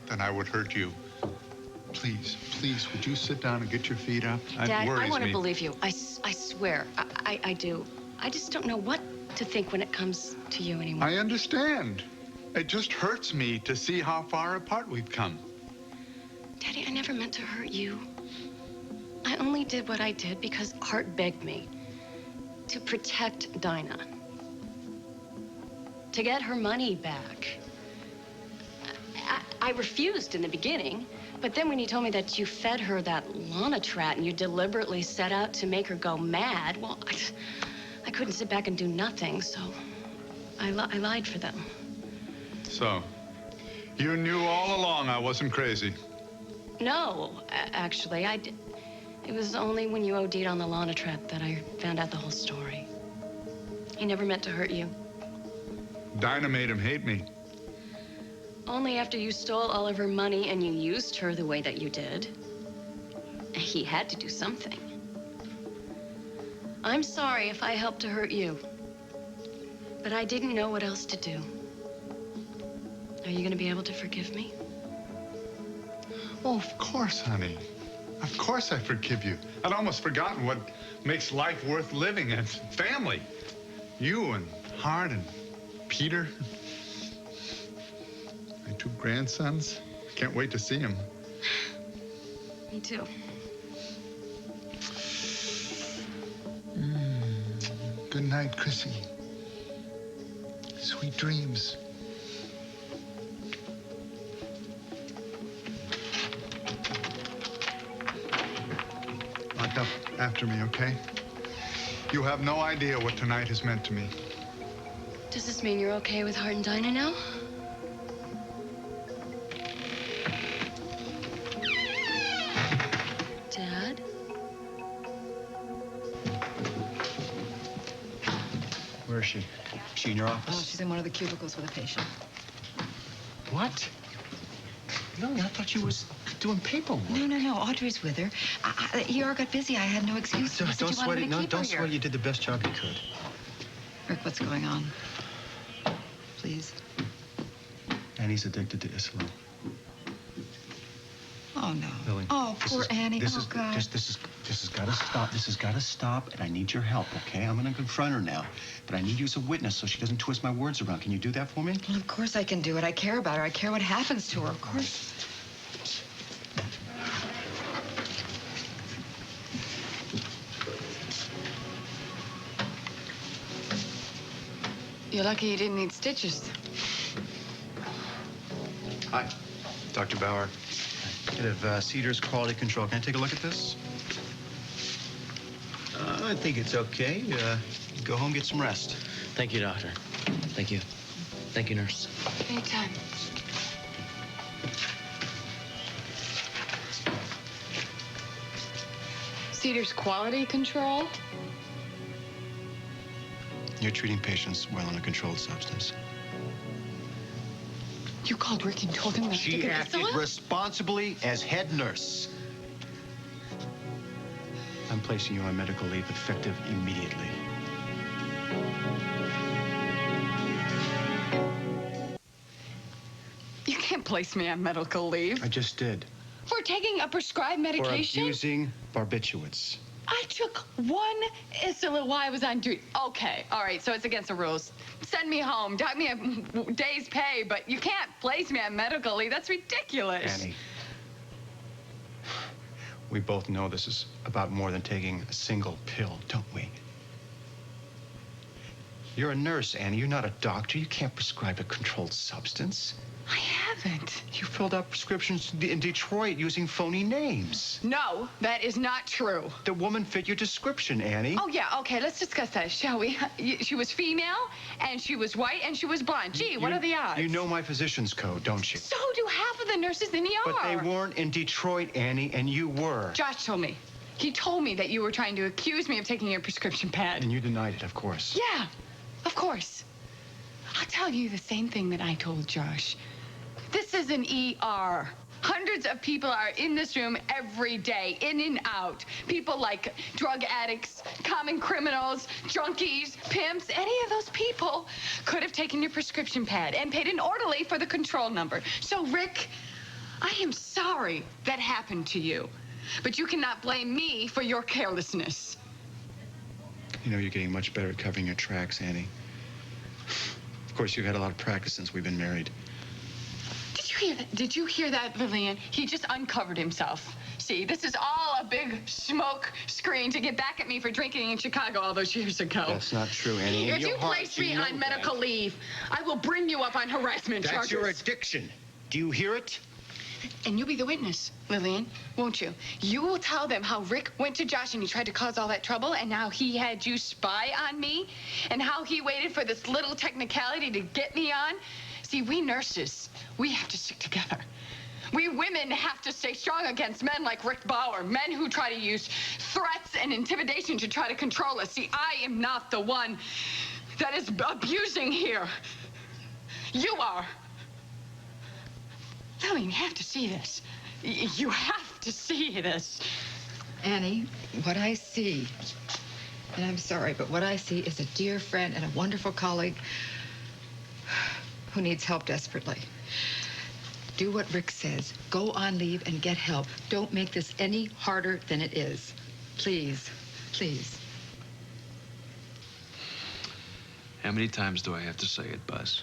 that I would hurt you. Please, please, would you sit down and get your feet up? Dad, I want to believe you. I swear, I do. I just don't know what to think when it comes to you anymore. I understand. It just hurts me to see how far apart we've come. Daddy, I never meant to hurt you. I only did what I did because Hart begged me to protect Dinah. To get her money back. I refused in the beginning, but then when you told me that you fed her that Lonatrat and you deliberately set out to make her go mad, well, I couldn't sit back and do nothing, so I lied for them. So, you knew all along I wasn't crazy? No, actually, I did. It was only when you OD'd on the Lonatrat that I found out the whole story. He never meant to hurt you. Dinah made him hate me. Only after you stole all of her money and you used her the way that you did. He had to do something. I'm sorry if I helped to hurt you, but I didn't know what else to do. Are you going to be able to forgive me? Oh, of course, honey. Of course I forgive you. I'd almost forgotten what makes life worth living and family. You and Hart and Peter. My 2 grandsons. Can't wait to see them. Me too. Good night, Chrissy. Sweet dreams. Lock up after me, okay? You have no idea what tonight has meant to me. Does this mean you're okay with Hart and Dinah now? Dad? Where is she? Is she in your office? Oh, she's in one of the cubicles with a patient. What? Lillian, I thought you was doing paperwork. No. Audrey's with her. The ER got busy. I had no excuse. Don't sweat it. No, don't sweat it. You did the best job you could. Rick, what's going on? Please. Annie's addicted to Zaslow. Oh, no. Lillian, oh, poor Annie. This has got to stop. This has got to stop, and I need your help, okay? I'm going to confront her now, but I need you as a witness so she doesn't twist my words around. Can you do that for me? Well, of course I can do it. I care about her. I care what happens to her, of course. You're lucky you didn't need stitches. Hi, Dr. Bauer. Head of Cedar's Quality Control. Can I take a look at this? I think it's okay. Go home, get some rest. Thank you, doctor. Thank you. Thank you, nurse. Anytime. Cedar's Quality Control? You're treating patients while on a controlled substance. You called Rick and told him not to She get acted responsibly as head nurse. I'm placing you on medical leave effective immediately. You can't place me on medical leave. I just did. For taking a prescribed medication? For abusing barbiturates. I took 1 Isla while I was on duty. Okay, all right, so it's against the rules. Send me home, dock me a day's pay, but you can't place me on medical leave. That's ridiculous. Annie, we both know this is about more than taking a single pill, don't we? You're a nurse, Annie. You're not a doctor. You can't prescribe a controlled substance. I haven't. You filled out prescriptions in Detroit using phony names. No, that is not true. The woman fit your description, Annie. Oh, yeah, okay, let's discuss that, shall we? She was female, and she was white, and she was blonde. Gee, what are the odds? You know my physician's code, don't you? So do half of the nurses in the ER. But they weren't in Detroit, Annie, and you were. Josh told me. He told me that you were trying to accuse me of taking your prescription pad. And you denied it, of course. Yeah, of course. I'll tell you the same thing that I told Josh. This is an ER. Hundreds of people are in this room every day, in and out. People like drug addicts, common criminals, junkies, pimps. Any of those people could have taken your prescription pad and paid an orderly for the control number. So, Rick, I am sorry that happened to you, but you cannot blame me for your carelessness. You know, you're getting much better at covering your tracks, Annie. Of course, you've had a lot of practice since we've been married. Did you hear that? Did you hear that, Lillian? He just uncovered himself. See, this is all a big smoke screen to get back at me for drinking in Chicago all those years ago. That's not true, Annie. If you place me on medical leave, I will bring you up on harassment charges. That's your addiction. Do you hear it? And you'll be the witness, Lillian, won't you? You will tell them how Rick went to Josh and he tried to cause all that trouble, and how he had you spy on me, and how he waited for this little technicality to get me on. See, we nurses, we have to stick together. We women have to stay strong against men like Rick Bauer, men who try to use threats and intimidation to try to control us. See, I am not the one that is abusing here. You are. Lillian, you have to see this. You have to see this. Annie, what I see, and I'm sorry, but what I see is a dear friend and a wonderful colleague who needs help desperately. Do what Rick says. Go on leave and get help. Don't make this any harder than it is. Please, please. How many times do I have to say it, Buzz?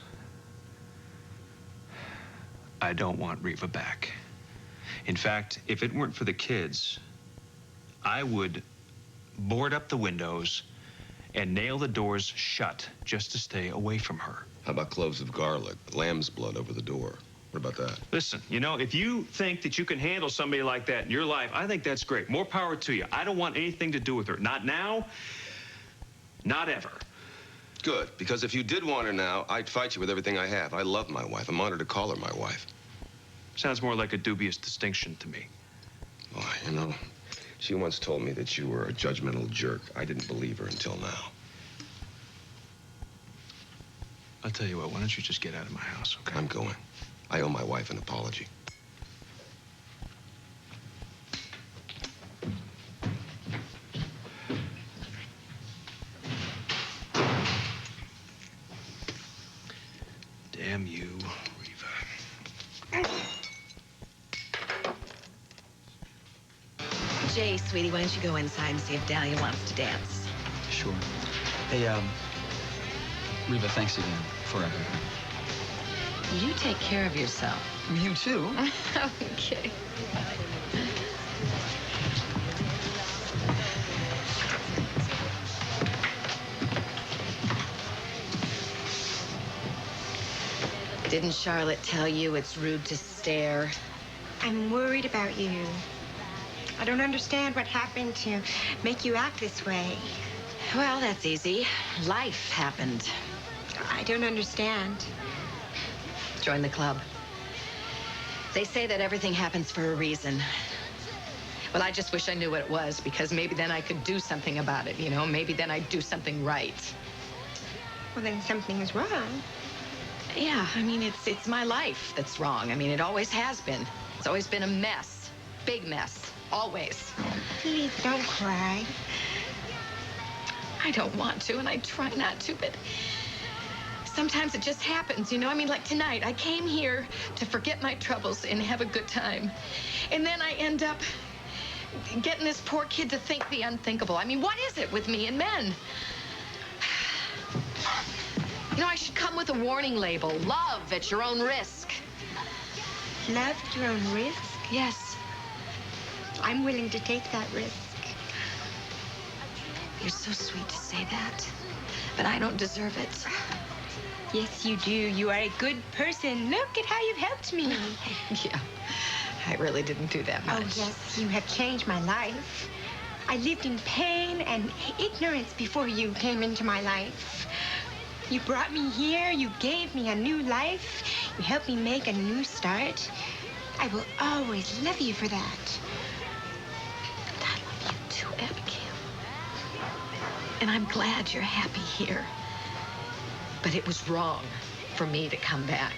I don't want Reva back. In fact, if it weren't for the kids, I would board up the windows and nail the doors shut just to stay away from her. How about cloves of garlic, lamb's blood over the door? What about that? Listen, you know, if you think that you can handle somebody like that in your life, I think that's great. More power to you. I don't want anything to do with her. Not now, not ever. Good, because if you did want her now, I'd fight you with everything I have. I love my wife. I'm honored to call her my wife. Sounds more like a dubious distinction to me. Why, you know, she once told me that you were a judgmental jerk. I didn't believe her until now. I'll tell you what, why don't you just get out of my house, okay? I'm going. I owe my wife an apology. Damn you, Reva. Jay, sweetie, why don't you go inside and see if Dahlia wants to dance? Sure. Hey, Reva, thanks again for everything. You take care of yourself. You too. Okay. Didn't Charlotte tell you it's rude to stare? I'm worried about you. I don't understand what happened to make you act this way. Well, that's easy. Life happened. I don't understand. Join the club. They say that everything happens for a reason. Well, I just wish I knew what it was, because maybe then I could do something about it, you know? Maybe then I'd do something right. Well, then something is wrong. Yeah, I mean, it's my life that's wrong. I mean, it always has been. It's always been a mess. Big mess. Always. Please don't cry. I don't want to, and I try not to, but sometimes it just happens, you know? I mean, like tonight, I came here to forget my troubles and have a good time. And then I end up getting this poor kid to think the unthinkable. I mean, what is it with me and men? You know, I should come with a warning label. Love at your own risk. Love at your own risk? Yes. I'm willing to take that risk. You're so sweet to say that, but I don't deserve it. Yes, you do. You are a good person. Look at how you've helped me. Yeah, I really didn't do that much. Oh, yes, you have changed my life. I lived in pain and ignorance before you came into my life. You brought me here. You gave me a new life. You helped me make a new start. I will always love you for that. And I love you too, Abigail. And I'm glad you're happy here. But it was wrong for me to come back.